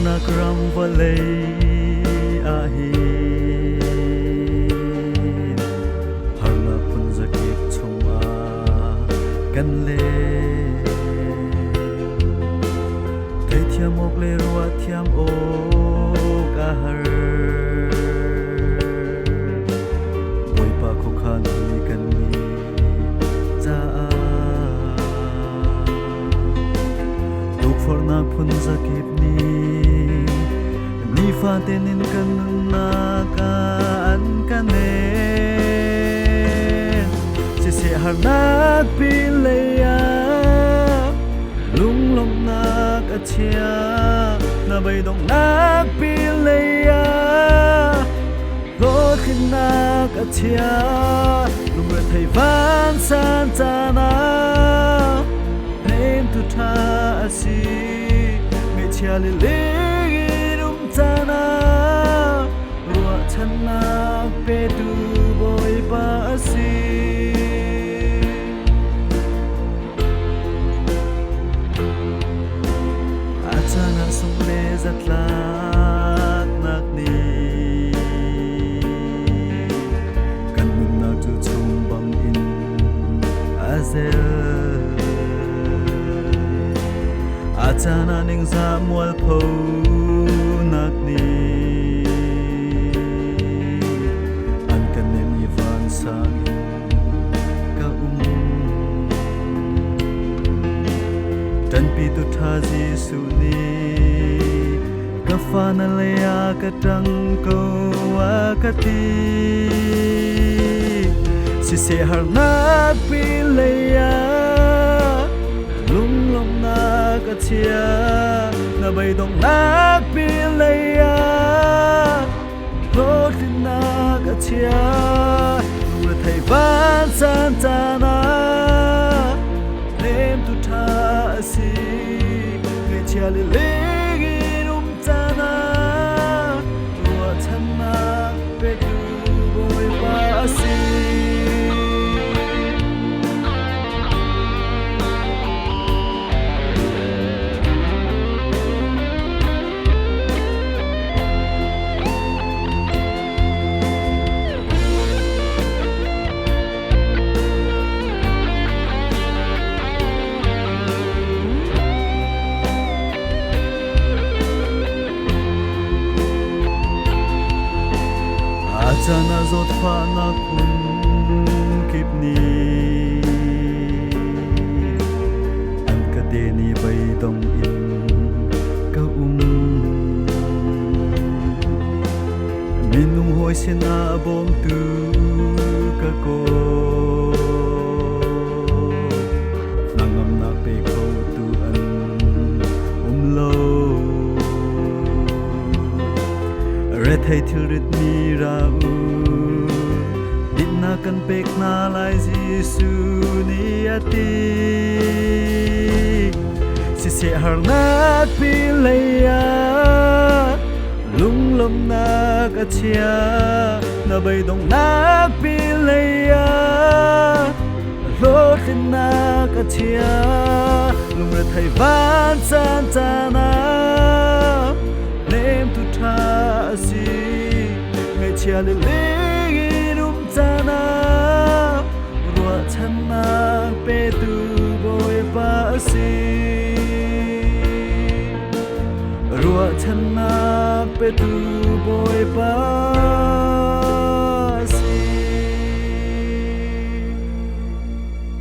na kram vale ahi har na punja kip chung a kan le thei thiam ok le ruwa thiam o ka har boi pa kho khan hi kan ni cha for na punja kip ni fa tenin kan na ka an kan ne se har na pi le ya lung lom na ka chia na bai dong na pi le ya lo khin na ka chia lung re thai van san cha na nem tu tha asi me chia le le rum cha na ruwa chan na pe tu boy pa asi achana sung le zatlat nak ni kan mun na tu chung bang in azel achana ning zamual pho nak ni an kan nem ni van sang ka tan pi tu tha jesu ni ka fa na le ya ka tang ko wa ka ti si se har na pi le ya lung lom na ka chia na bai dong na pi le ya lo tin na ka chia lung ra thai van san cha na nem tu tha si nge chia le le gi rum cha na wa chan na pe tu boy pa si achana zot pha na kun kip ni an ka de ni bai dong in ka minung hoi se na bom tu ka ko nangam na pe ko tu an lo re thai thil rit ni ra din na kan pek na lai jesu ni ati si se har na pi le ya lung lom na ka chia na bai dong na pi le ya lo tin na ka chia lung ra thai van san cha na nem tu tha si nge chia le le rum cha na ruwa chan na pe tu boy pa si ruwa chan na pe tu boy